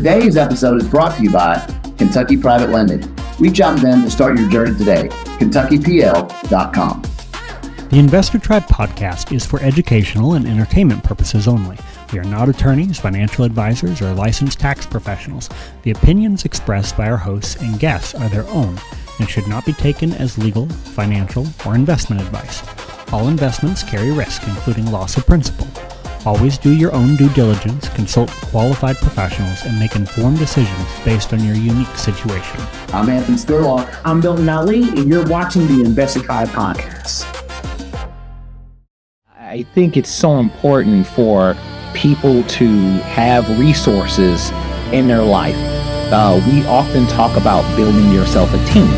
Today's episode is brought to you by Kentucky Private Lending. Reach out to them to start your journey today. KentuckyPL.com. The Investor Tribe podcast is for educational and entertainment purposes only. We are not attorneys, financial advisors, or licensed tax professionals. The opinions expressed by our hosts and guests are their own and should not be taken as legal, financial, or investment advice. All investments carry risk, including loss of principal. Always do your own due diligence, consult qualified professionals, and make informed decisions based on your unique situation. I'm Anthony Spurlock. I'm Milton Ali, and you're watching the Investor Tribe podcast. I think it's so important for people to have resources in their life. We often talk about building yourself a team.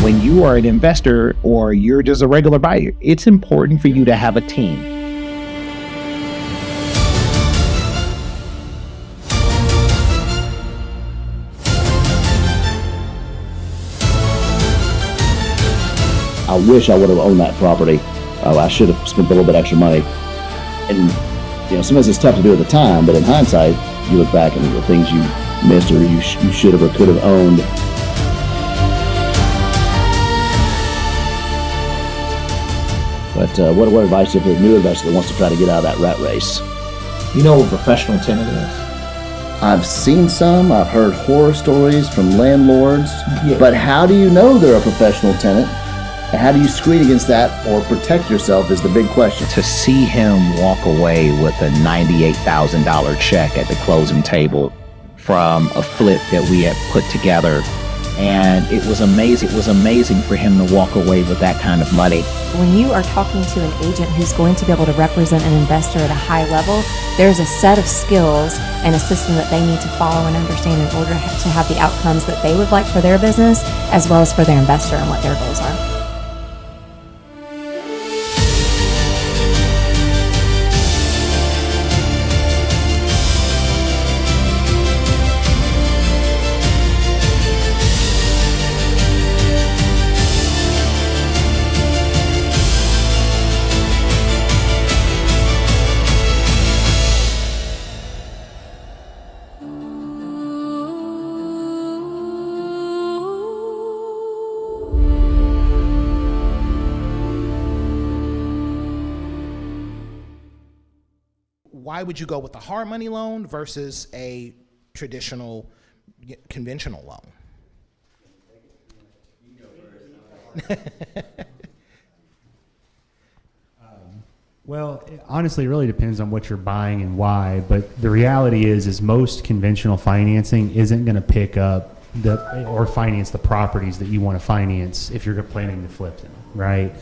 When you are an investor or you're just a regular buyer, it's important for you to have a team. I wish I would have owned that property. I should have spent a little bit extra money. And sometimes it's tough to do at the time, but in hindsight, you look back and the things you missed or you should have or could have owned. But what advice do you have for a new investor that wants to try to get out of that rat race? You know what a professional tenant is? I've seen some. I've heard horror stories from landlords. Yeah. But how do you know they're a professional tenant? And how do you screen against that or protect yourself is the big question. To see him walk away with a $98,000 check at the closing table from a flip that we had put together, and it was amazing. It was amazing for him to walk away with that kind of money. When you are talking to an agent who's going to be able to represent an investor at a high level, there's a set of skills and a system that they need to follow and understand in order to have the outcomes that they would like for their business, as well as for their investor and what their goals are. Why would you go with a hard money loan versus a traditional, conventional loan? Well, honestly, it really depends on what you're buying and why. But the reality is most conventional financing isn't going to pick up or finance the properties that you want to finance if you're planning to flip them, right?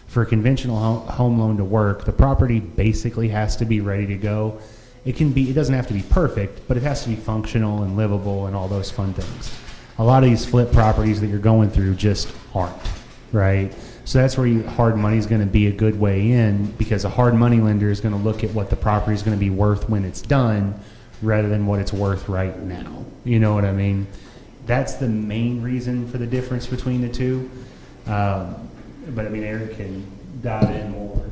For a conventional home loan to work, the property basically has to be ready to go. It doesn't have to be perfect, but it has to be functional and livable and all those fun things. A lot of these flip properties that you're going through just aren't, right? So that's where hard money is going to be a good way in, because a hard money lender is going to look at what the property is going to be worth when it's done rather than what it's worth right now. You know what I mean? That's the main reason for the difference between the two. But I mean, Eric can dive in more.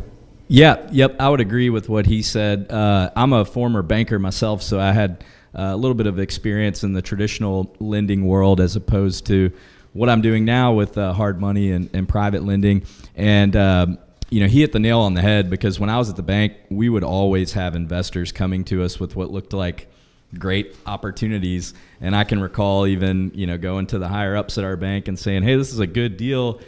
Yep. I would agree with what he said. I'm a former banker myself, so I had a little bit of experience in the traditional lending world as opposed to what I'm doing now with hard money and private lending. And he hit the nail on the head, because when I was at the bank, we would always have investors coming to us with what looked like great opportunities. And I can recall even going to the higher ups at our bank and saying, hey, this is a good deal,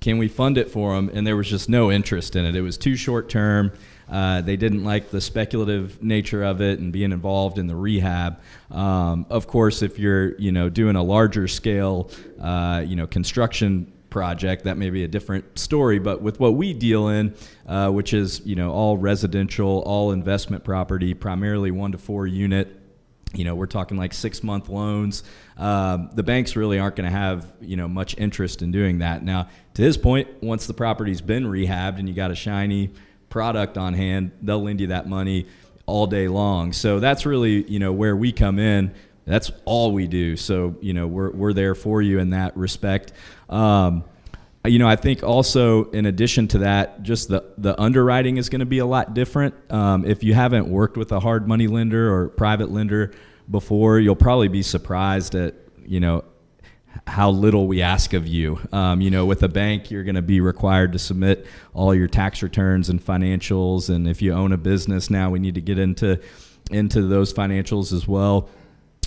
can we fund it for them? And there was just no interest in it. It was too short term. They didn't like the speculative nature of it and being involved in the rehab. Of course, if you're doing a larger scale construction project, that may be a different story. But with what we deal in, which is all residential, all investment property, primarily 1 to 4 unit. We're talking like 6-month loans. The banks really aren't going to have, much interest in doing that. Now, to his point, once the property's been rehabbed and you got a shiny product on hand, they'll lend you that money all day long. So that's really, where we come in. That's all we do. So, we're there for you in that respect. I think also in addition to that, just the underwriting is going to be a lot different. If you haven't worked with a hard money lender or private lender before, you'll probably be surprised at, how little we ask of you. With a bank, you're going to be required to submit all your tax returns and financials. And if you own a business now, we need to get into those financials as well.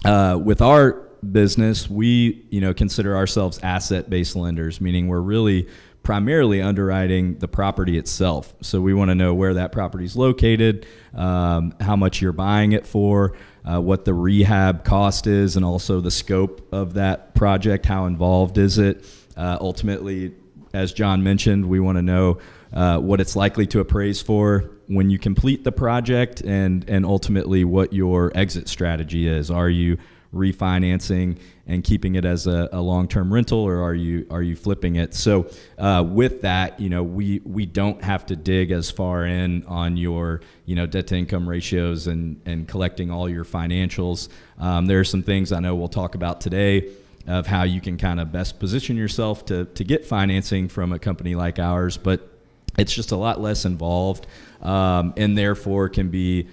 With our business, we, consider ourselves asset-based lenders, meaning we're really primarily underwriting the property itself. So we want to know where that property is located, how much you're buying it for, what the rehab cost is, and also the scope of that project, how involved is it. Ultimately, as John mentioned, we want to know what it's likely to appraise for when you complete the project, and ultimately what your exit strategy is. Are you refinancing and keeping it as a long-term rental, or are you flipping it? So with that, we don't have to dig as far in on your debt to income ratios and collecting all your financials. There are some things I know we'll talk about today of how you can kind of best position yourself to get financing from a company like ours, but it's just a lot less involved, and therefore can be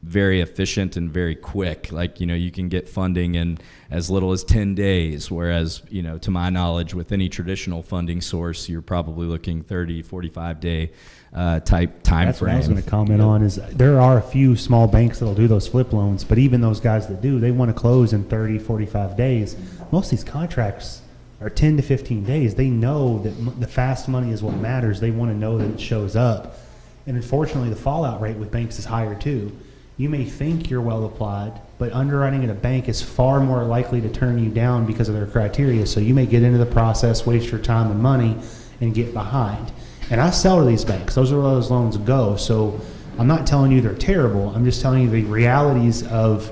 very efficient and very quick. Like, you can get funding in as little as 10 days, whereas, to my knowledge, with any traditional funding source, you're probably looking 30, 45 day type time That's frame. what I was going to comment on is there are a few small banks that'll do those flip loans, but even those guys that do, they want to close in 30, 45 days. Most of these contracts are 10 to 15 days. They know that the fast money is what matters. They want to know that it shows up. And unfortunately, the fallout rate with banks is higher too. You may think you're well applied, but underwriting at a bank is far more likely to turn you down because of their criteria. So you may get into the process, waste your time and money, and get behind. And I sell to these banks. Those are where those loans go. So I'm not telling you they're terrible. I'm just telling you the realities of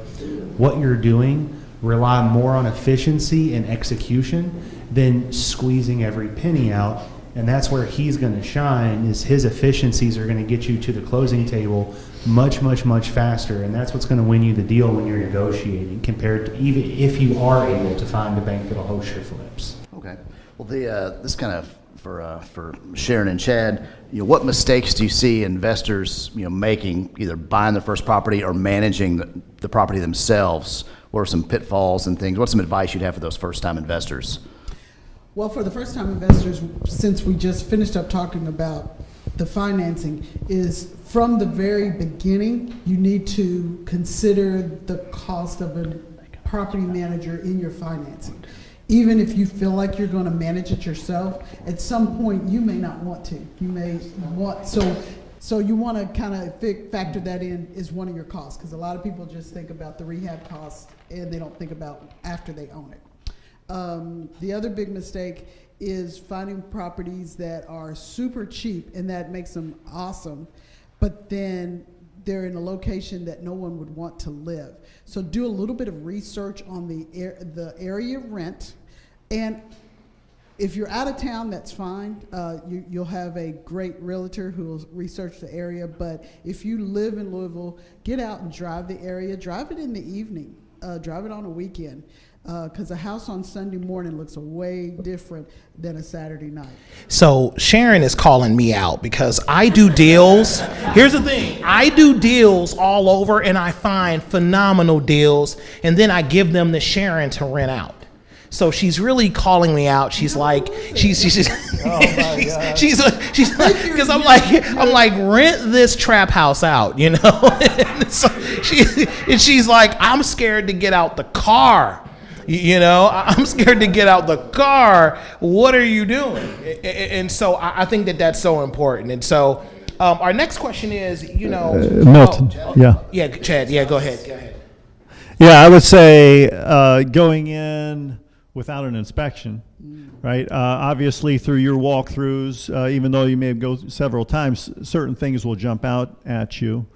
what you're doing rely more on efficiency and execution than squeezing every penny out. And that's where he's going to shine, is his efficiencies are going to get you to the closing table much, much, much faster. And that's what's going to win you the deal when you're negotiating, compared to even if you are able to find a bank that'll host your flips. Okay. Well, this kind of for Sharon and Chad, what mistakes do you see investors, making, either buying their first property or managing the property themselves? What are some pitfalls and things? What's some advice you'd have for those first-time investors? Well, for the first-time investors, since we just finished up talking about the financing, is from the very beginning, you need to consider the cost of a property manager in your financing. Even if you feel like you're going to manage it yourself, at some point you may not want to. You may want, so you want to kind of factor that in as one of your costs, because a lot of people just think about the rehab costs and they don't think about after they own it. The other big mistake is finding properties that are super cheap, and that makes them awesome, but then they're in a location that no one would want to live. So do a little bit of research on the area rent, and if you're out of town, that's fine. You'll have a great realtor who will research the area, but if you live in Louisville, get out and drive the area. Drive it in the evening. Drive it on a weekend. Because a house on Sunday morning looks way different than a Saturday night. So Sharon is calling me out because I do deals. Here's the thing. I do deals all over, and I find phenomenal deals, and then I give them to Sharon to rent out. So she's really calling me out. She's like, she's because I'm like, rent this trap house out, and so she's like, I'm scared to get out the car. I'm scared to get out the car. What are you doing? And so I think that that's so important. And so our next question is, Milton. Yeah, Chad. Yeah, go ahead. Yeah, I would say going in without an inspection, right? Obviously, through your walkthroughs, even though you may go several times, certain things will jump out at you.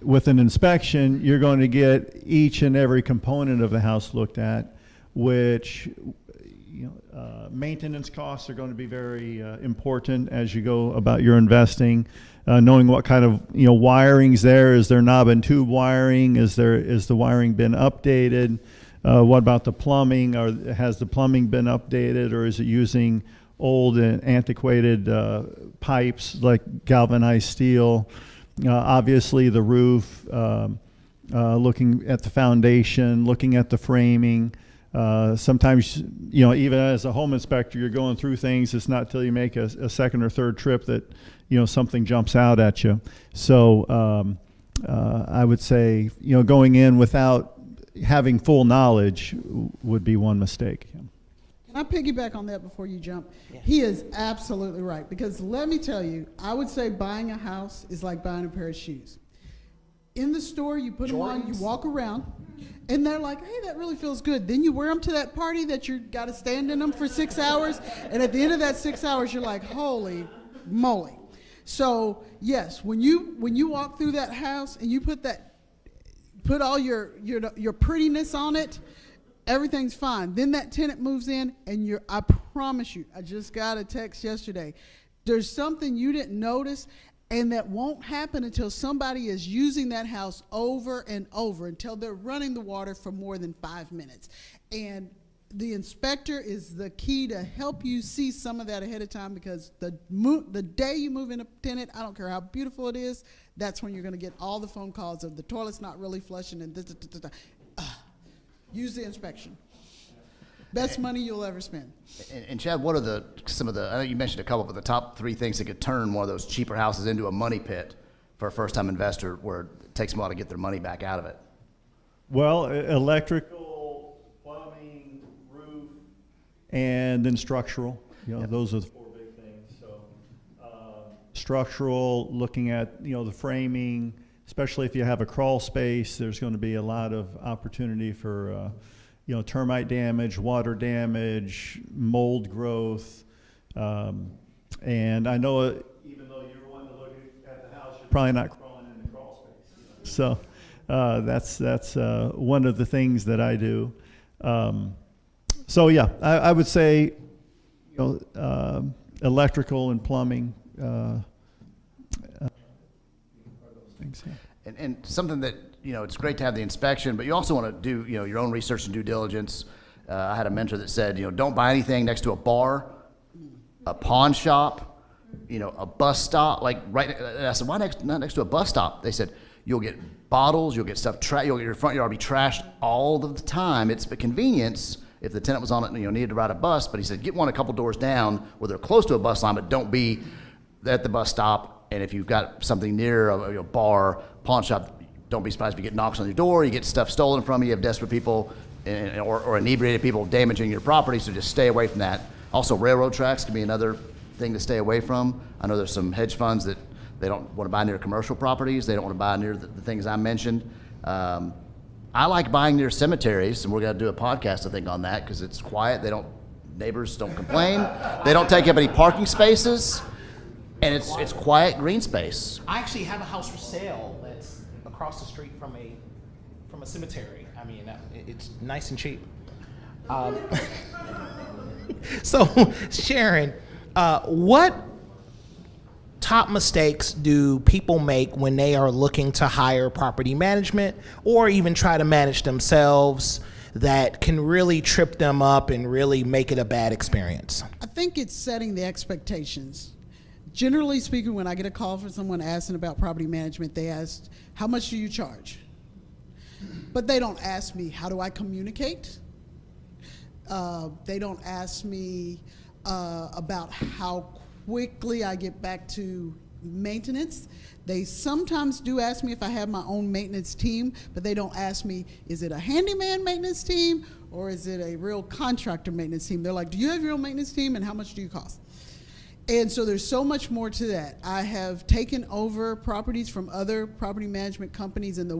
With an inspection, you're going to get each and every component of the house looked at, which maintenance costs are going to be very important as you go about your investing. Knowing what kind of wiring's there. Is there knob and tube wiring? Is the wiring been updated? What about the plumbing? Or has the plumbing been updated, or is it using old and antiquated pipes like galvanized steel? Obviously, the roof, looking at the foundation, looking at the framing. Sometimes, even as a home inspector, you're going through things. It's not till you make a second or third trip that, something jumps out at you. So I would say, going in without having full knowledge would be one mistake. Can I piggyback on that before you jump? Yeah. He is absolutely right, because let me tell you, I would say buying a house is like buying a pair of shoes. In the store, you put them on, you walk around, and they're like, hey, that really feels good. Then you wear them to that party that you got to stand in them for 6 hours, and at the end of that 6 hours, you're like, holy moly. So yes, when you walk through that house and you put all your prettiness on it, everything's fine. Then that tenant moves in, and I promise you, I just got a text yesterday. There's something you didn't notice, and that won't happen until somebody is using that house over and over, until they're running the water for more than 5 minutes. And the inspector is the key to help you see some of that ahead of time, because the day you move in a tenant, I don't care how beautiful it is, that's when you're going to get all the phone calls of the toilet's not really flushing and use the inspection. Best money you'll ever spend. And Chad, what are some of the, I know you mentioned a couple, but the top 3 things that could turn one of those cheaper houses into a money pit for a first-time investor, where it takes them a while to get their money back out of it? Well, electrical, plumbing, roof, and then structural. Those are the 4 big things. So structural, looking at, the framing, especially if you have a crawl space, there's going to be a lot of opportunity for termite damage, water damage, mold growth. And I know even though you're wanting to look at the house, you're probably not crawling in the crawl space. So that's one of the things that I do. So yeah, I would say, electrical and plumbing, things, yeah. And something that, it's great to have the inspection, but you also want to do, your own research and due diligence. I had a mentor that said, don't buy anything next to a bar, a pawn shop, a bus stop. Like I said, why not next to a bus stop? They said, you'll get bottles, you'll get stuff, you'll get your front yard be trashed all the time. It's a convenience if the tenant was on it, needed to ride a bus. But he said, get one a couple doors down where they're close to a bus line, but don't be at the bus stop. And if you've got something near a bar, pawn shop, don't be surprised if you get knocks on your door, you get stuff stolen from you, you have desperate people or inebriated people damaging your property, so just stay away from that. Also, railroad tracks can be another thing to stay away from. I know there's some hedge funds that they don't want to buy near commercial properties, they don't want to buy near the things I mentioned. I like buying near cemeteries, and we're going to do a podcast, I think, on that, because it's quiet, neighbors don't complain, they don't take up any parking spaces. And it's quiet green space. I actually have a house for sale that's across the street from a cemetery. I mean, it's nice and cheap. So, Sharon, what top mistakes do people make when they are looking to hire property management or even try to manage themselves that can really trip them up and really make it a bad experience? I think it's setting the expectations. Generally speaking, when I get a call from someone asking about property management, they ask, how much do you charge? But they don't ask me, how do I communicate? They don't ask me about how quickly I get back to maintenance. They sometimes do ask me if I have my own maintenance team, but they don't ask me, is it a handyman maintenance team or is it a real contractor maintenance team? They're like, do you have your own maintenance team and how much do you cost? And so there's so much more to that. I have taken over properties from other property management companies, and the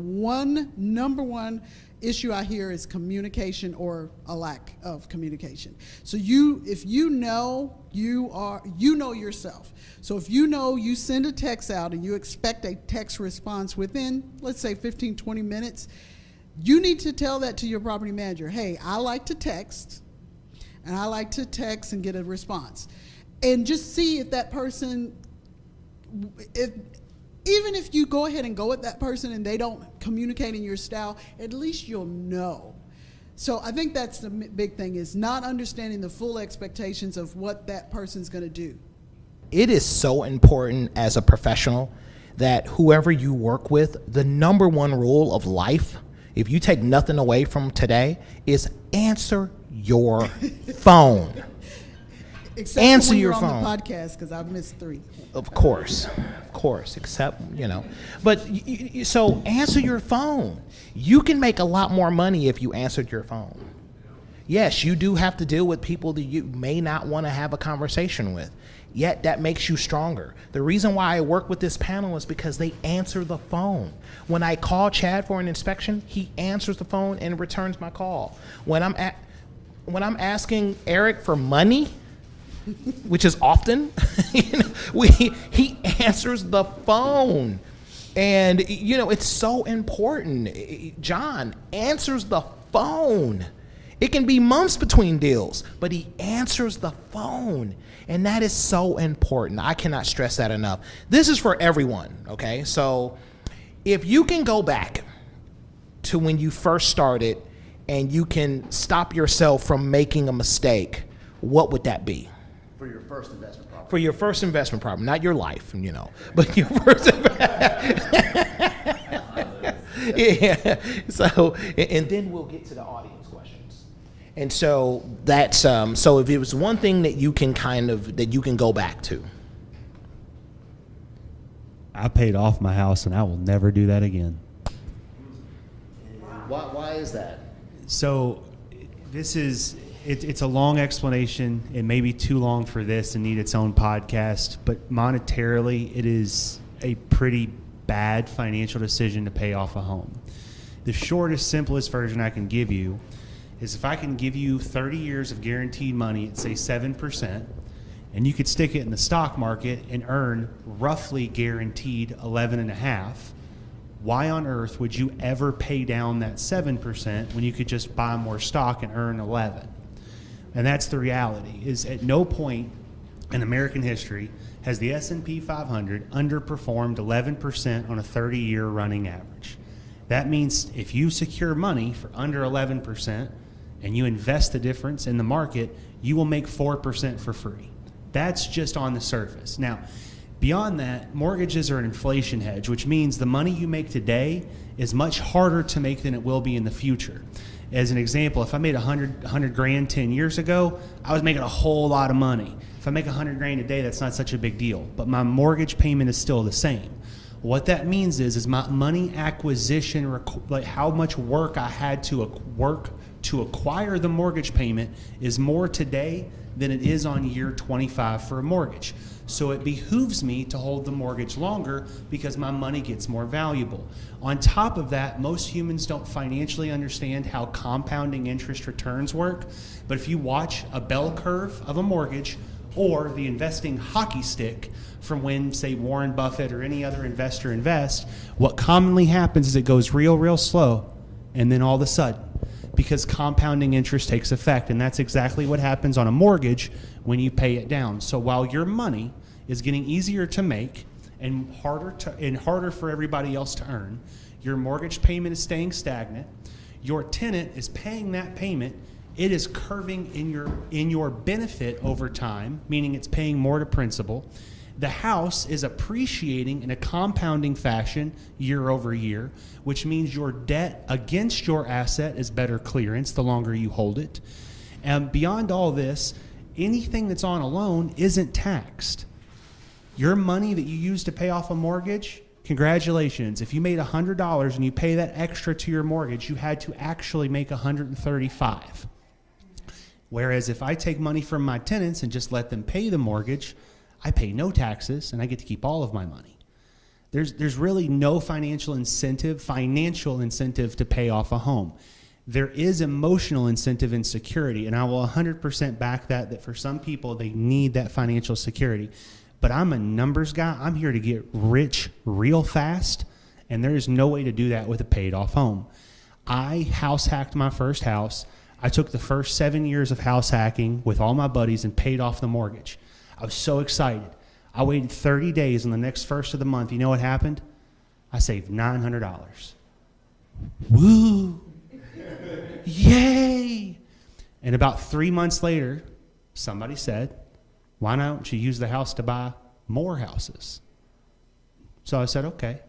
number one issue I hear is communication or a lack of communication. So if you know yourself. So if you send a text out and you expect a text response within, let's say 15, 20 minutes, you need to tell that to your property manager. Hey, I like to text, and I like to text and get a response. And just see if that person, even if you go ahead and go with that person and they don't communicate in your style, at least you'll know. So I think that's the big thing, is not understanding the full expectations of what that person's going to do. It is so important as a professional that whoever you work with, the number one rule of life, if you take nothing away from today, is answer your phone. Except Answer for when your you're phone. on the podcast, because I've missed 3. Of course, except, but so answer your phone. You can make a lot more money if you answered your phone. Yes, you do have to deal with people that you may not want to have a conversation with, yet that makes you stronger. The reason why I work with this panel is because they answer the phone. When I call Chad for an inspection, he answers the phone and returns my call. When I'm asking Eric for money, which is often, he answers the phone. And, it's so important. John answers the phone. It can be months between deals, but he answers the phone. And that is so important. I cannot stress that enough. This is for everyone, okay? So if you can go back to when you first started and you can stop yourself from making a mistake, what would that be? For your first investment property. For your first investment property, not your life, but your first yeah. So, and then we'll get to the audience questions. And so that's so if it was one thing that you can that you can go back to. I paid off my house, and I will never do that again. Why is that? So it's a long explanation. It may be too long for this and need its own podcast, but monetarily, it is a pretty bad financial decision to pay off a home. The shortest, simplest version I can give you is if I can give you 30 years of guaranteed money at, say, 7%, and you could stick it in the stock market and earn roughly guaranteed 11.5%, why on earth would you ever pay down that 7% when you could just buy more stock and earn 11%? And that's the reality, is at no point in American history has the S&P 500 underperformed 11% on a 30-year running average. That means if you secure money for under 11% and you invest the difference in the market, you will make 4% for free. That's just on the surface. Now, beyond that, mortgages are an inflation hedge, which means the money you make today is much harder to make than it will be in the future. As an example, if I made $100 grand 10 years ago, I was making a whole lot of money. If I make $100 grand today, that's not such a big deal, but my mortgage payment is still the same. What that means is my money acquisition, like how much work I had to work to acquire the mortgage payment, is more today than it is on year 25 for a mortgage. So it behooves me to hold the mortgage longer because my money gets more valuable. On top of that, most humans don't financially understand how compounding interest returns work. But if you watch a bell curve of a mortgage or the investing hockey stick from when, say, Warren Buffett or any other investor invests, what commonly happens is it goes real slow, and then all of a sudden, because compounding interest takes effect, and that's exactly what happens on a mortgage when you pay it down. So while your money is getting easier to make and harder for everybody else to earn, your mortgage payment is staying stagnant, your tenant is paying that payment, it is curving in your benefit over time, meaning it's paying more to principal. The house is appreciating in a compounding fashion year over year, which means your debt against your asset is better clearance the longer you hold it. And beyond all this, anything that's on a loan isn't taxed. Your money that you use to pay off a mortgage, congratulations. If you made $100 and you pay that extra to your mortgage, you had to actually make $135. Whereas if I take money from my tenants and just let them pay the mortgage, I pay no taxes and I get to keep all of my money. There's really no financial incentive to pay off a home. There is emotional incentive in security, and I will 100% back that for some people, they need that financial security. But I'm a numbers guy. I'm here to get rich real fast, and there is no way to do that with a paid off home. I house hacked my first house. I took the first 7 years of house hacking with all my buddies and paid off the mortgage. I was so excited. I waited 30 days on the next first of the month. You know what happened? I saved $900. Woo! Yay! And about 3 months later, somebody said, why don't you use the house to buy more houses? So I said, okay.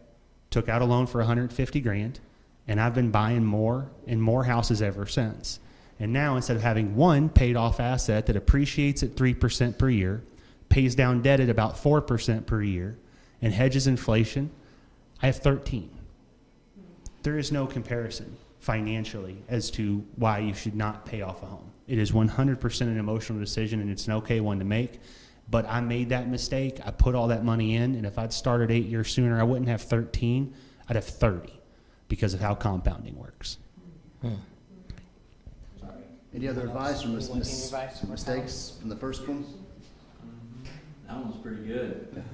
Took out a loan for 150 grand, and I've been buying more and more houses ever since. And now, instead of having one paid off asset that appreciates at 3% per year, pays down debt at about 4% per year, and hedges inflation, I have 13. There is no comparison financially as to why you should not pay off a home. It is 100% an emotional decision, and it's an okay one to make. But I made that mistake. I put all that money in, and if I'd started 8 years sooner, I wouldn't have 13. I'd have 30 because of how compounding works. Any other advice or mistakes from the first one? That one was pretty good.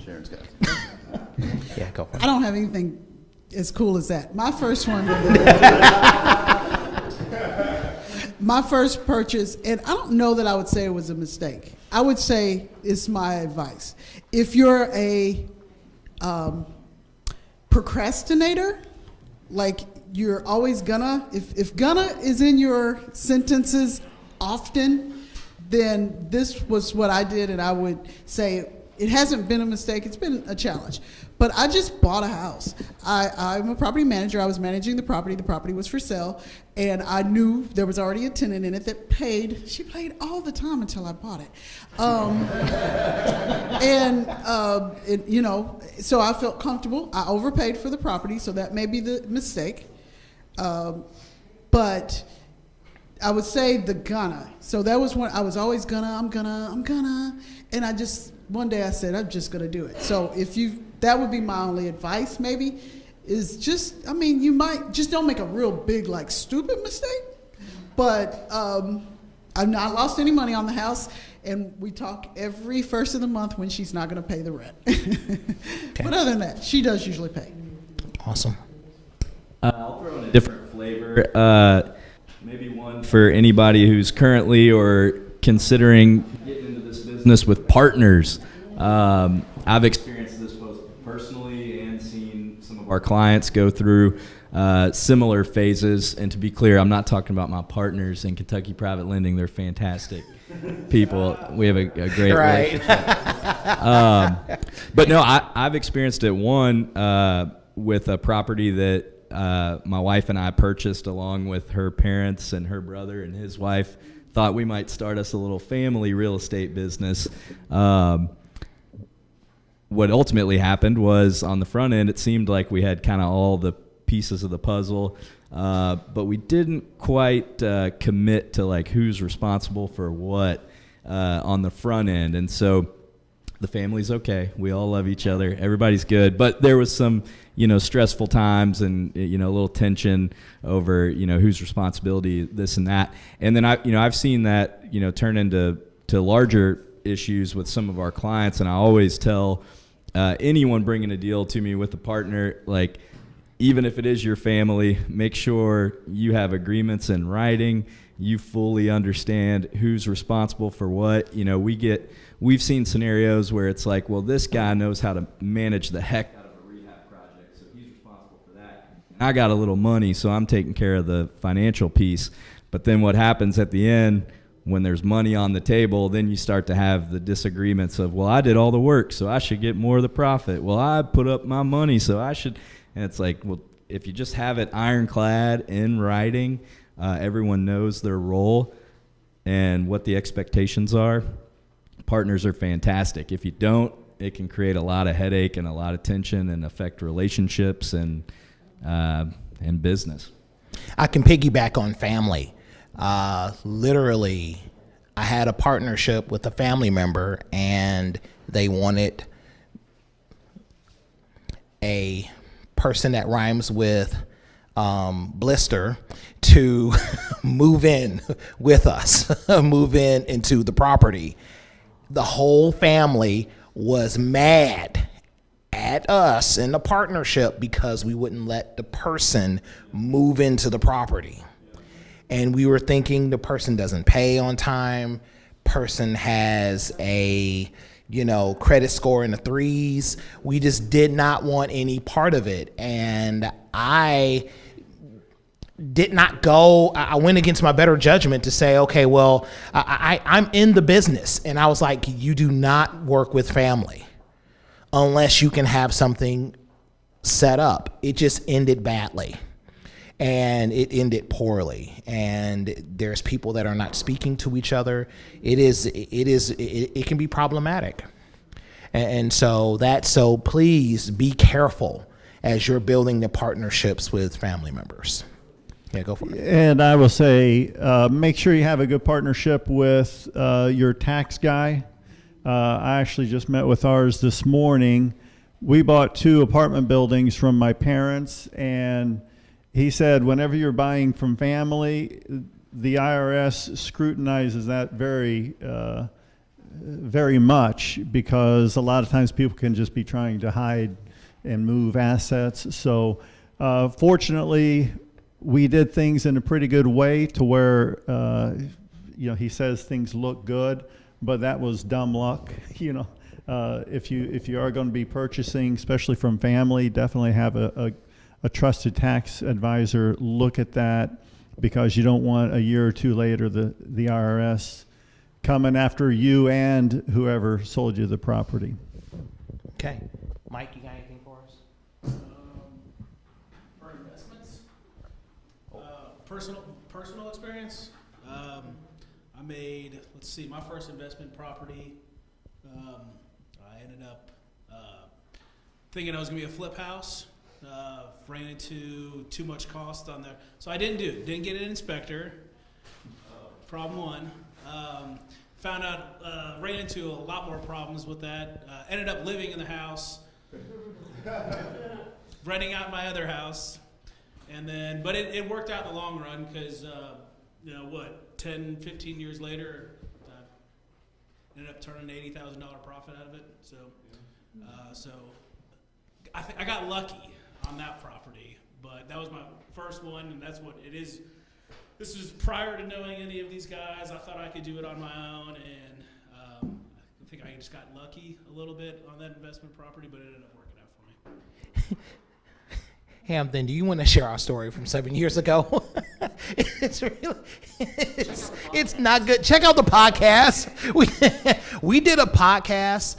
Sharon's got it. Yeah, go for it. I don't have anything as cool as that. My first one, my first purchase, and I don't know that I would say it was a mistake. I would say it's my advice. If you're a procrastinator, like you're always gonna, if gonna is in your sentences often, then this was what I did, and I would say it hasn't been a mistake, it's been a challenge. But I just bought a house. I'm a property manager. I was managing the property was for sale, and I knew there was already a tenant in it that paid. She paid all the time until I bought it. So I felt comfortable. I overpaid for the property, so that may be the mistake. But I would say the gonna. So that was when I was always I'm gonna. And I just, one day I said, I'm just gonna do it. So that would be my only advice maybe, is just, you might, just don't make a real big, like, stupid mistake. But I've not lost any money on the house, and we talk every first of the month when she's not gonna pay the rent. Okay. But other than that, she does usually pay. Awesome. I'll throw in a different flavor. Maybe one for anybody who's currently or considering getting into this business with partners. I've experienced this both personally and seen some of our clients go through similar phases. And to be clear, I'm not talking about my partners in Kentucky Private Lending. They're fantastic people. We have a great relationship. But no, I've experienced it, one, with a property that my wife and I purchased along with her parents and her brother and his wife. Thought we might start us a little family real estate business. What ultimately happened was, on the front end, it seemed like we had kind of all the pieces of the puzzle, but we didn't quite commit to like who's responsible for what on the front end. And so the family's okay. We all love each other. Everybody's good. But there was some, stressful times and, a little tension over, whose responsibility, this and that. And then I've seen that, turn into larger issues with some of our clients. And I always tell anyone bringing a deal to me with a partner, like, even if it is your family, make sure you have agreements in writing. You fully understand who's responsible for what. We've seen scenarios where it's like, well, this guy knows how to manage the heck out of a rehab project, so he's responsible for that. And I got a little money, so I'm taking care of the financial piece. But then what happens at the end, when there's money on the table, then you start to have the disagreements of, well, I did all the work, so I should get more of the profit. Well, I put up my money, so I should. And it's like, well, if you just have it ironclad in writing, everyone knows their role and what the expectations are. Partners are fantastic. If you don't, it can create a lot of headache and a lot of tension and affect relationships and business. I can piggyback on family. Literally, I had a partnership with a family member, and they wanted a person that rhymes with blister to move in with us, move into the property. The whole family was mad at us in the partnership because we wouldn't let the person move into the property. And we were thinking the person doesn't pay on time, person has a credit score in the 3s. We just did not want any part of it. And I did not go. I went against my better judgment to say, okay, well, I'm in the business. And I was like, you do not work with family unless you can have something set up. It just ended badly. And it ended poorly. And there's people that are not speaking to each other. It can be problematic. And so please be careful as you're building the partnerships with family members. Yeah, go for it. And I will say, make sure you have a good partnership with your tax guy. I actually just met with ours this morning. We bought 2 apartment buildings from my parents, and he said whenever you're buying from family, the IRS scrutinizes that very much, because a lot of times people can just be trying to hide and move assets. So fortunately, we did things in a pretty good way to where, he says things look good, but that was dumb luck. If you are going to be purchasing, especially from family, definitely have a trusted tax advisor look at that, because you don't want a year or 2 later the IRS coming after you and whoever sold you the property. Okay. Mike, you got anything for us? For investments? Personal experience? I made, my first investment property, I ended up thinking I was going to be a flip house. Ran into too much cost on there. So I didn't get an inspector. Problem 1. Found out, ran into a lot more problems with that. Ended up living in the house, renting out my other house. And then, but it worked out in the long run, because, 10, 15 years later, ended up turning an $80,000 profit out of it. So I got lucky on that property, but that was my first one, and that's what it is. This was prior to knowing any of these guys. I thought I could do it on my own, and I think I just got lucky a little bit on that investment property, but it ended up working out for me. Hampton, do you want to share our story from 7 years ago? It's not good. Check out the podcast. We did a podcast.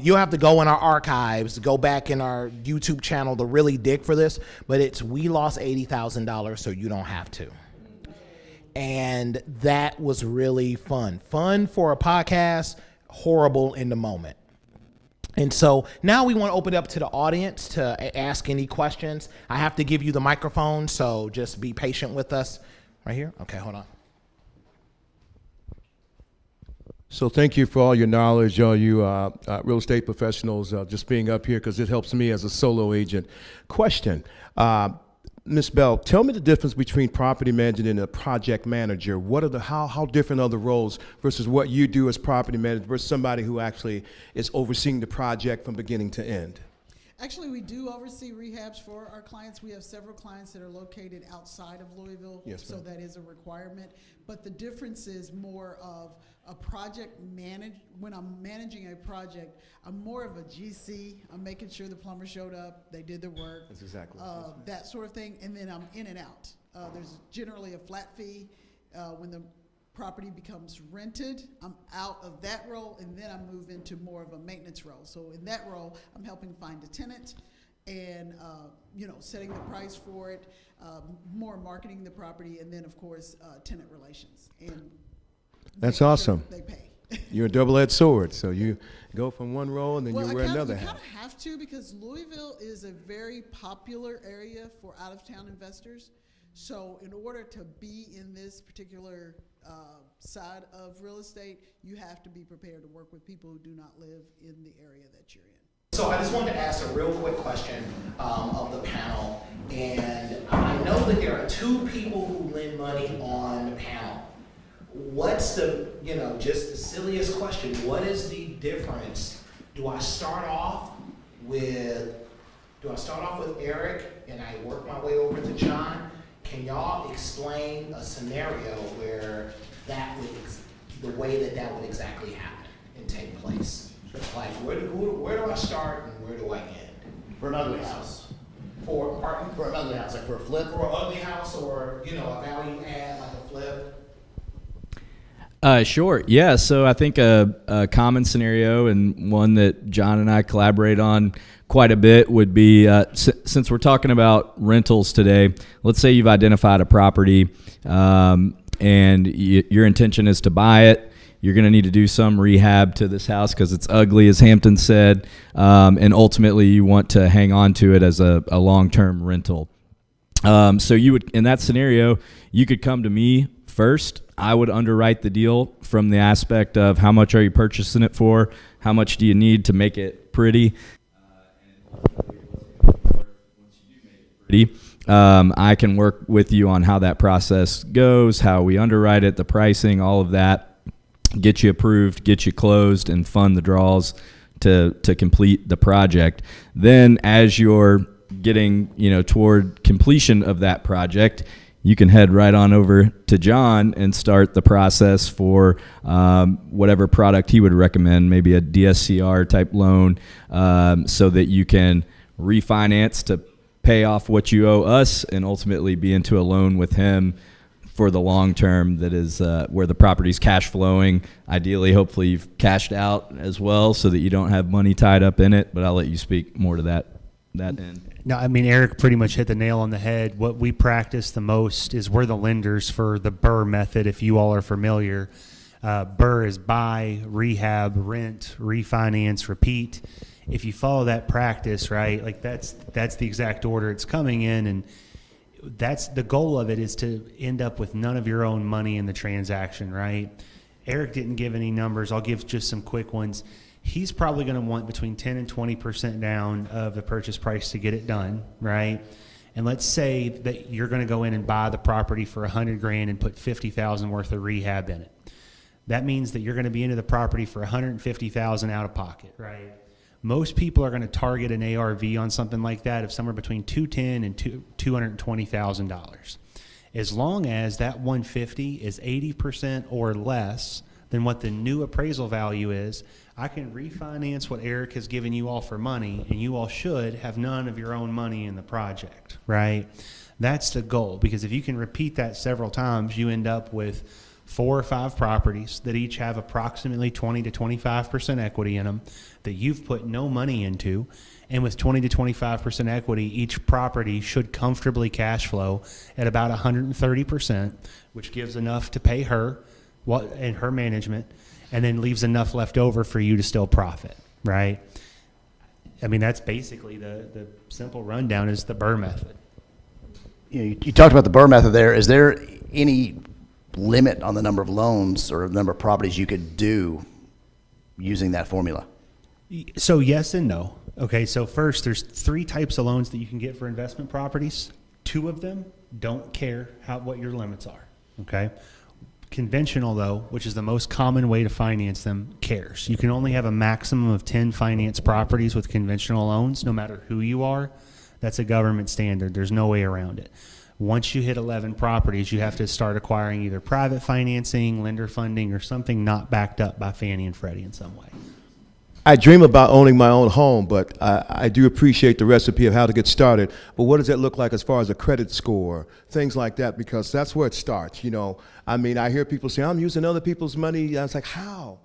You'll have to go in our archives, go back in our YouTube channel to really dig for this. But we lost $80,000, so you don't have to. And that was really fun. Fun for a podcast, horrible in the moment. And so now we want to open it up to the audience to ask any questions. I have to give you the microphone, so just be patient with us. Right here? Okay, hold on. So thank you for all your knowledge, all you real estate professionals, just being up here, because it helps me as a solo agent. Question, Ms. Bell, tell me the difference between property manager and a project manager. What are how different are the roles versus what you do as property manager versus somebody who actually is overseeing the project from beginning to end? Actually, we do oversee rehabs for our clients. We have several clients that are located outside of Louisville, yes, so that is a requirement. But the difference is more of a project when I'm managing a project, I'm more of a GC. I'm making sure the plumber showed up, they did their work. That's exactly that sort of thing, and then I'm in and out. There's generally a flat fee when the property becomes rented. I'm out of that role, and then I move into more of a maintenance role. So in that role, I'm helping find a tenant and setting the price for it, more marketing the property, and then of course tenant relations. And that's awesome. Sure they pay. You're a double-edged sword, so you go from one role and then you wear another hat. You kind of have to, because Louisville is a very popular area for out-of-town investors. So in order to be in this particular side of real estate, you have to be prepared to work with people who do not live in the area that you're in. So I just wanted to ask a real quick question of the panel. And I know that there are 2 people who lend money on the panel. What's just the silliest question, what is the difference? Do I start off with Eric and I work my way over to John? Can y'all explain a scenario where the way that would exactly happen and take place? Like, where do I start and where do I end? For an ugly house. For apartment, For another house, like for a flip? for an ugly house, or a value add like a flip. Sure. Yeah. So I think a common scenario, and one that John and I collaborate on quite a bit, would be since we're talking about rentals today, let's say you've identified a property and your intention is to buy it. You're going to need to do some rehab to this house because it's ugly, as Hampton said, and ultimately you want to hang on to it as a long-term rental. So you would, in that scenario, you could come to me first. I would underwrite the deal from the aspect of how much are you purchasing it for, how much do you need to make it pretty, I can work with you on how that process goes, how we underwrite it, the pricing, all of that, get you approved, get you closed, and fund the draws to complete the project. Then as you're getting toward completion of that project, you can head right on over to John and start the process for whatever product he would recommend, maybe a DSCR type loan, so that you can refinance to pay off what you owe us and ultimately be into a loan with him for the long term that is where the property's cash flowing. Ideally, hopefully you've cashed out as well so that you don't have money tied up in it, but I'll let you speak more to that end. No, I mean, Eric pretty much hit the nail on the head. What we practice the most is we're the lenders for the BRRRR method, if you all are familiar. BRRRR is buy, rehab, rent, refinance, repeat. If you follow that practice, right, like that's the exact order it's coming in, and that's the goal of it, is to end up with none of your own money in the transaction, right? Eric didn't give any numbers. I'll give just some quick ones. He's probably going to want between 10 and 20% down of the purchase price to get it done, right? And let's say that you're going to go in and buy the property for $100,000 and put $50,000 worth of rehab in it. That means that you're going to be into the property for $150,000 out of pocket, right? Most people are going to target an ARV on something like that of somewhere between $210,000 and $220,000. As long as that $150,000 is 80% or less than what the new appraisal value is, I can refinance what Eric has given you all for money, and you all should have none of your own money in the project, right? That's the goal, because if you can repeat that several times, you end up with 4 or 5 properties that each have approximately 20 to 25% equity in them that you've put no money into. And with 20 to 25% equity, each property should comfortably cash flow at about 130%, which gives enough to pay her and her management, and then leaves enough left over for you to still profit, right? I mean, that's basically the simple rundown is the BRRRR method. You talked about the BRRRR method there. Is there any limit on the number of loans or the number of properties you could do using that formula? So yes and no. Okay, so first, there's 3 types of loans that you can get for investment properties. 2 of them don't care what your limits are, okay? Conventional, though, which is the most common way to finance them, cares. You can only have a maximum of 10 finance properties with conventional loans, no matter who you are. That's a government standard. There's no way around it. Once you hit 11 properties, you have to start acquiring either private financing, lender funding, or something not backed up by Fannie and Freddie in some way. I dream about owning my own home, but I do appreciate the recipe of how to get started. But what does that look like as far as a credit score, things like that? Because that's where it starts, I mean, I hear people say, I'm using other people's money. I was like, how?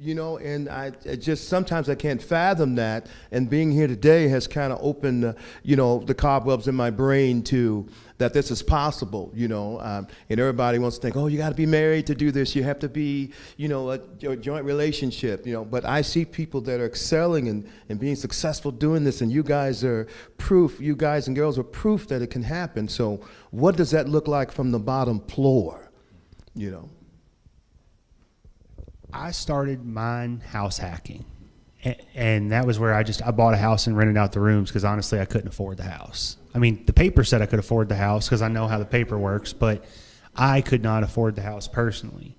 And I just sometimes I can't fathom that. And being here today has kind of opened, the cobwebs in my brain to that this is possible, and everybody wants to think, oh, you got to be married to do this. You have to be, a joint relationship, But I see people that are excelling and being successful doing this, and you guys are proof. You guys and girls are proof that it can happen. So what does that look like from the bottom floor, I started mine house hacking, and that was where I bought a house and rented out the rooms because honestly I couldn't afford the house. I mean, the paper said I could afford the house because I know how the paper works, but I could not afford the house personally.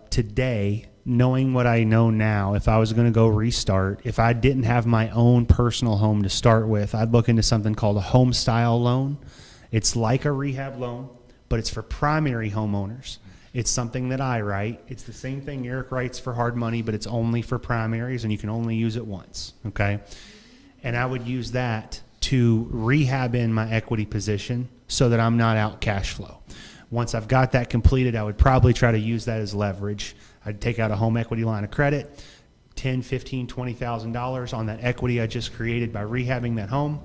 Today, knowing what I know now, if I was going to go restart, if I didn't have my own personal home to start with, I'd look into something called a home style loan. It's like a rehab loan, but it's for primary homeowners. It's something that I write. It's the same thing Eric writes for hard money, but it's only for primaries, and you can only use it once, okay? And I would use that to rehab in my equity position so that I'm not out cash flow. Once I've got that completed, I would probably try to use that as leverage. I'd take out a home equity line of credit, $10,000, $15,000, $20,000 on that equity I just created by rehabbing that home.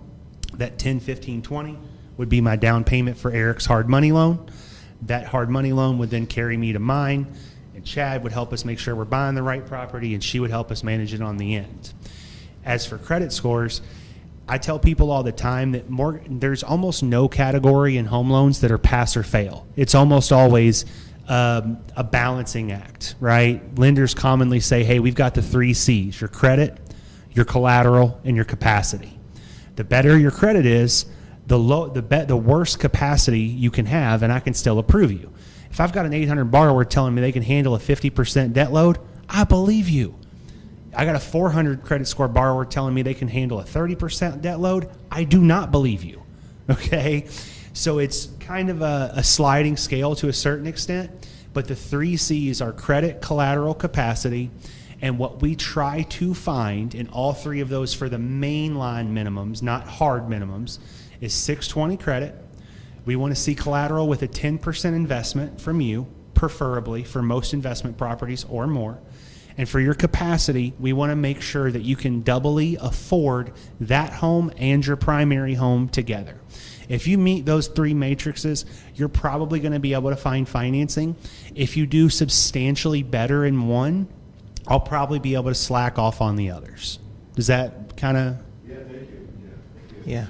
That $10,000, $15,000, $20,000 would be my down payment for Eric's hard money loan. That hard money loan would then carry me to mine, and Chad would help us make sure we're buying the right property, and she would help us manage it on the end. As for credit scores, I tell people all the time that there's almost no category in home loans that are pass or fail. It's almost always a balancing act, right? Lenders commonly say, hey, we've got the 3 C's, your credit, your collateral, and your capacity. The better your credit is, the worse capacity you can have, and I can still approve you. If I've got an 800 borrower telling me they can handle a 50% debt load, I believe you. I got a 400 credit score borrower telling me they can handle a 30% debt load, I do not believe you, okay? So it's kind of a sliding scale to a certain extent, but the 3 C's are credit, collateral, capacity, and what we try to find in all 3 of those for the mainline minimums, not hard minimums, is 620 credit. We want to see collateral with a 10% investment from you, preferably for most investment properties or more. And for your capacity, we want to make sure that you can doubly afford that home and your primary home together. If you meet those 3 matrices, you're probably going to be able to find financing. If you do substantially better in one, I'll probably be able to slack off on the others. Does that kind of? Yeah, thank you. Yeah.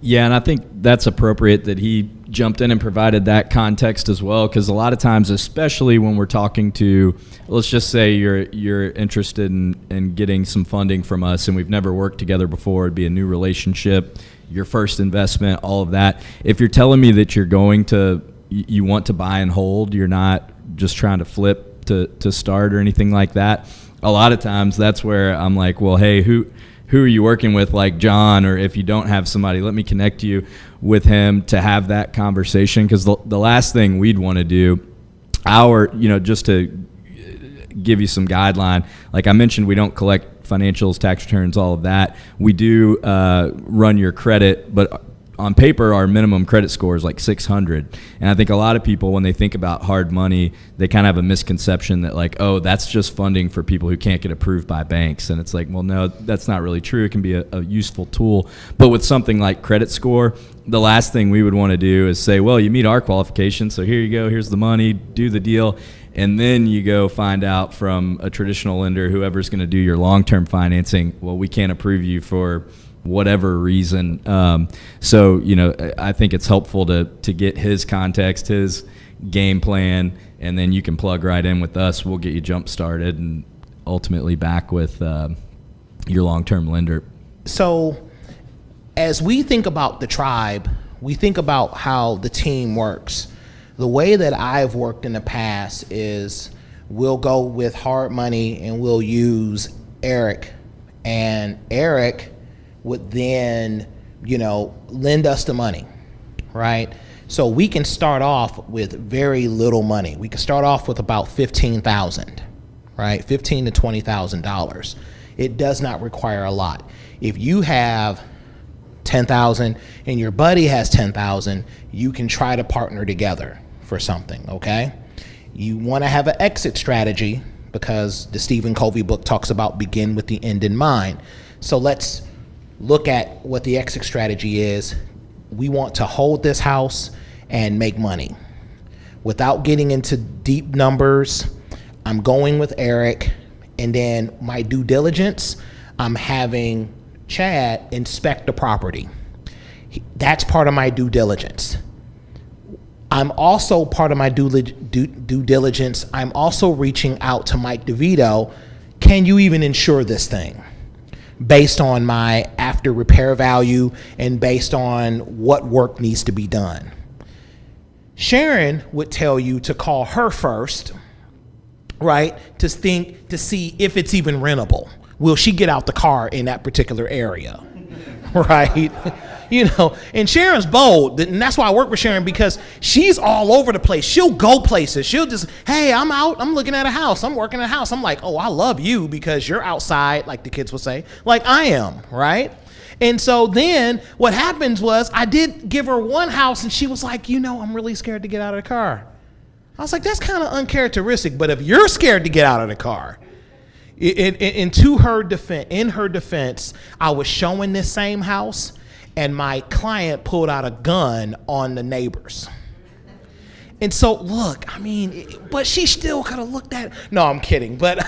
Yeah, and I think that's appropriate that he jumped in and provided that context as well, because a lot of times, especially when we're talking to, let's just say you're interested in getting some funding from us and we've never worked together before, it'd be a new relationship, your first investment, all of that. If you're telling me that you want to buy and hold, you're not just trying to flip to start or anything like that, a lot of times that's where I'm like, well, hey, who are you working with, like John, or if you don't have somebody, let me connect you with him to have that conversation. Because the last thing we'd want to do, just to give you some guideline, like I mentioned, we don't collect financials, tax returns, all of that. We do run your credit, but on paper, our minimum credit score is like 600. And I think a lot of people, when they think about hard money, they kind of have a misconception that like, oh, that's just funding for people who can't get approved by banks. And it's like, well, no, that's not really true. It can be a useful tool. But with something like credit score, the last thing we would want to do is say, well, you meet our qualifications, so here you go, here's the money, do the deal. And then you go find out from a traditional lender, whoever's going to do your long-term financing, well, we can't approve you for whatever reason. So, I think it's helpful to get his context, his game plan, and then you can plug right in with us. We'll get you jump started and ultimately back with your long-term lender. So as we think about the tribe, we think about how the team works. The way that I've worked in the past is we'll go with hard money and we'll use Eric, and Eric would then, lend us the money, right? So we can start off with very little money. We can start off with about $15,000, right? $15,000 to $20,000. It does not require a lot. If you have $10,000 and your buddy has $10,000, you can try to partner together for something, okay? You want to have an exit strategy because the Stephen Covey book talks about begin with the end in mind. So let's look at what the exit strategy is. We want to hold this house and make money. Without getting into deep numbers, I'm going with Eric, and then my due diligence, I'm having Chad inspect the property. That's part of my due diligence. I'm also part of my due diligence, I'm also reaching out to Mike DeVito. Can you even insure this thing? Based on my after repair value and based on what work needs to be done. Sharon would tell you to call her first, right? To see if it's even rentable. Will she get out the car in that particular area, right? And Sharon's bold, and that's why I work with Sharon, because she's all over the place. She'll go places. She'll just, hey, I'm out, I'm looking at a house, I'm working at a house. I'm like, oh, I love you because you're outside, like the kids would say, like I am, right? And so then what happens was I did give her one house and she was like, I'm really scared to get out of the car. I was like, that's kind of uncharacteristic. But if you're scared to get out of the car, in her defense, I was showing this same house and my client pulled out a gun on the neighbors. And so, look, but she still could have looked at it. No, I'm kidding. But,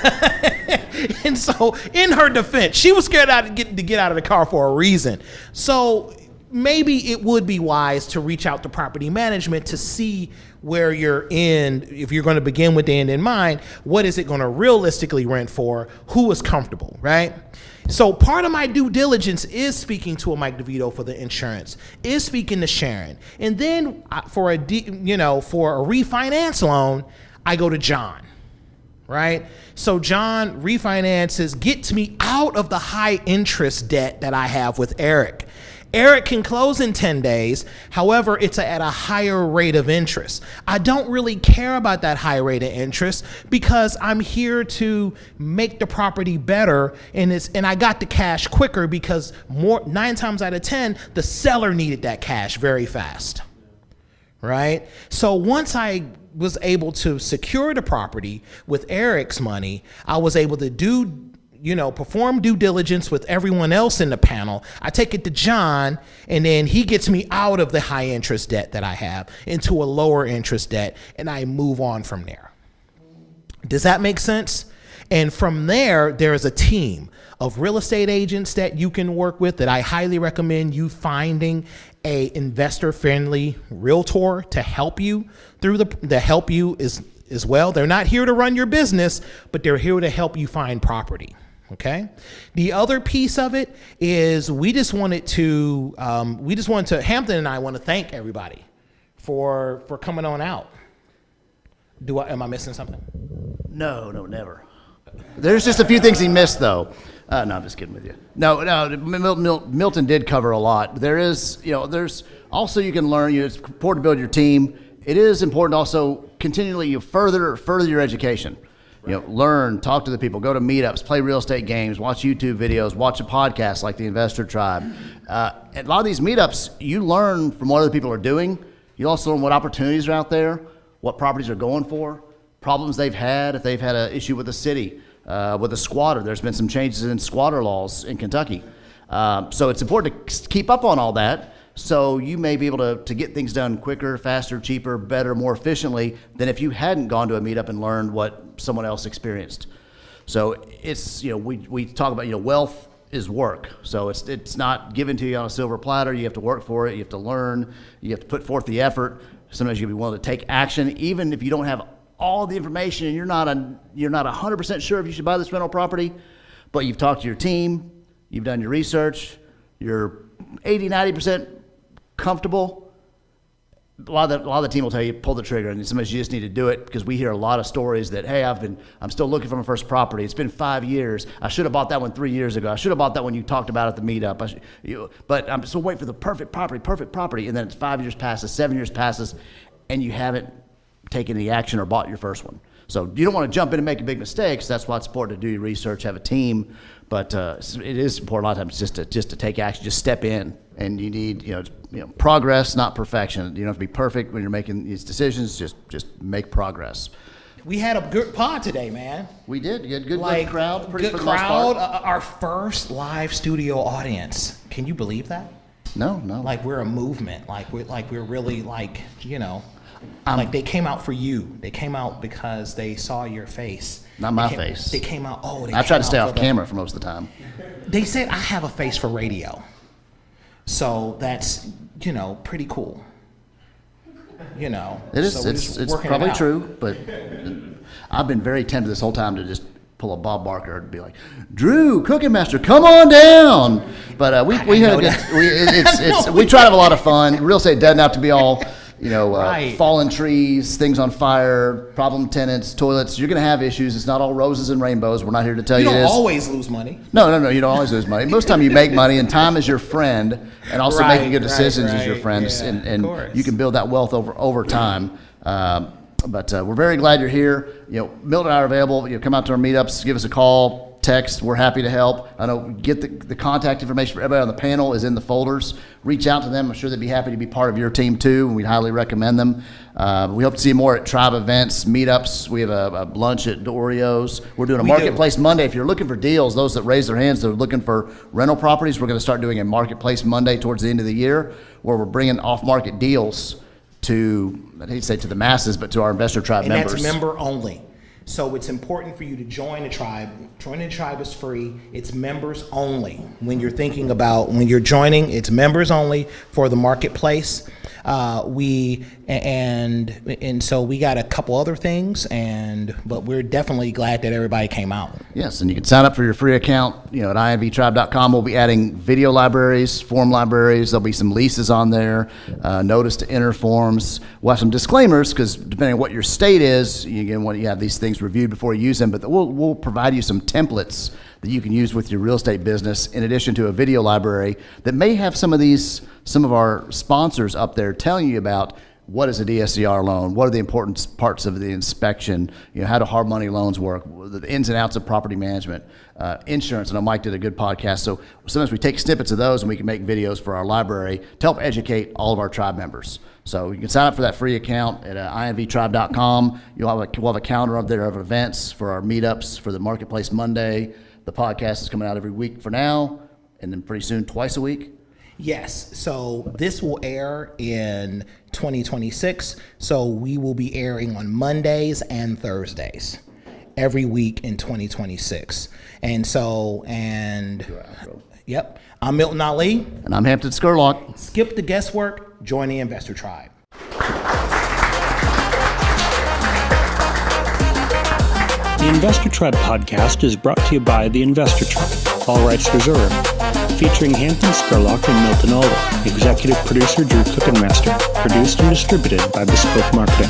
and so in her defense, she was scared to get out of the car for a reason. So maybe it would be wise to reach out to property management to see where you're in. If you're going to begin with the end in mind, what is it going to realistically rent for? Who is comfortable, right? So part of my due diligence is speaking to a Mike DeVito for the insurance, is speaking to Sharon. And then for a refinance loan, I go to John, right? So John refinances, gets me out of the high interest debt that I have with Eric. Eric can close in 10 days. However, it's at a higher rate of interest. I don't really care about that high rate of interest because I'm here to make the property better, and I got the cash quicker because 9 times out of 10, the seller needed that cash very fast, right? So once I was able to secure the property with Eric's money, I was able to perform due diligence with everyone else in the panel. I take it to John, and then he gets me out of the high interest debt that I have into a lower interest debt, and I move on from there. Does that make sense? And from there is a team of real estate agents that you can work with that I highly recommend you finding a investor-friendly realtor to help you as well. They're not here to run your business, but they're here to help you find property. Okay. The other piece of it is Hampton and I want to thank everybody for coming on out. Am I missing something? No, never. There's just a few things he missed though. No, I'm just kidding with you. No, Milton did cover a lot. There's also, you can learn, it's important to build your team. It is important also continually further your education. Learn, talk to the people, go to meetups, play real estate games, watch YouTube videos, watch a podcast like the Investor Tribe. At a lot of these meetups, you learn from what other people are doing. You also learn what opportunities are out there, what properties are going for, problems they've had, if they've had an issue with the city, with a squatter. There's been some changes in squatter laws in Kentucky. So it's important to keep up on all that. So you may be able to get things done quicker, faster, cheaper, better, more efficiently than if you hadn't gone to a meetup and learned what someone else experienced. So it's, we talk about, wealth is work. So it's not given to you on a silver platter. You have to work for it. You have to learn. You have to put forth the effort. Sometimes you have to be willing to take action, even if you don't have all the information and you're not 100% sure if you should buy this rental property, but you've talked to your team, you've done your research, you're 80-90% comfortable. A lot of the team will tell you pull the trigger, and sometimes you just need to do it because we hear a lot of stories that, hey, I'm still looking for my first property. It's been 5 years. I should have bought that one 3 years ago. I should have bought that one you talked about at the meetup. But I'm still waiting for the perfect property, and then it's 5 years passes, 7 years passes, and you haven't taken any action or bought your first one. So you don't want to jump in and make big mistakes. That's why it's important to do your research, have a team. But it is important a lot of times just to take action, just step in. And you need progress, not perfection. You don't have to be perfect when you're making these decisions. Just make progress. We had a good pod today, man. We did. You had good crowd. Good crowd. Our first live studio audience. Can you believe that? No. Like we're a movement. Like we're really like they came out for you. They came out because they saw your face. Not my face. They came out. I try to stay off camera for most of the time. They said I have a face for radio. So that's, pretty cool. It is. So it's probably true, but I've been very tempted this whole time to just pull a Bob Barker and be like, Drew, Cooking Master, come on down. But we try to have a lot of fun. Real estate doesn't have to be all fallen trees, things on fire, problem tenants, toilets. You're going to have issues. It's not all roses and rainbows. We're not here to tell you You don't always lose money. No. You don't always lose money. Most of the time you make money, and time is your friend, and also making good decisions is your friend. Yeah, and you can build that wealth over time. But we're very glad you're here. Milton and I are available. Come out to our meetups, give us a call. text. We're happy to help. I know get the contact information for everybody on the panel is in the folders. Reach out to them. I'm sure they'd be happy to be part of your team too, and we'd highly recommend them. We hope to see you more at tribe events, meetups. We have a lunch at Oreos. We're doing a Marketplace Monday. If you're looking for deals, those that raise their hands, they're looking for rental properties. We're going to start doing a Marketplace Monday towards the end of the year, where we're bringing off-market deals to, I hate to say to the masses, but to our Investor Tribe members. And that's member only. So it's important for you to join the tribe. Joining the tribe is free. It's members only. When you're thinking about, when you're joining, it's members only for the Marketplace. So we got a couple other things, but we're definitely glad that everybody came out. Yes, and you can sign up for your free account, at invtribe.com. We'll be adding video libraries, form libraries. There'll be some leases on there, notice to enter forms. We'll have some disclaimers because depending on what your state is, you have these things reviewed before you use them. But we'll provide you some templates that you can use with your real estate business, in addition to a video library that may have some of our sponsors up there telling you about what is a DSCR loan, what are the important parts of the inspection, how do hard money loans work, the ins and outs of property management, insurance. I know Mike did a good podcast, so sometimes we take snippets of those and we can make videos for our library to help educate all of our tribe members. So you can sign up for that free account at invtribe.com. We'll have a calendar up there of events for our meetups for the Marketplace Monday. The podcast is coming out every week for now, and then pretty soon twice a week. Yes, so this will air in 2026. So we will be airing on Mondays and Thursdays every week in 2026. Yep, I'm Milton Ali. And I'm Hampton Scurlock. Skip the guesswork, join the Investor Tribe. The Investor Tribe podcast is brought to you by the Investor Tribe, all rights reserved, featuring Hampton Scurlock and Milton Ali, executive producer Drew Cookenmaster, produced and distributed by Bespoke Marketing.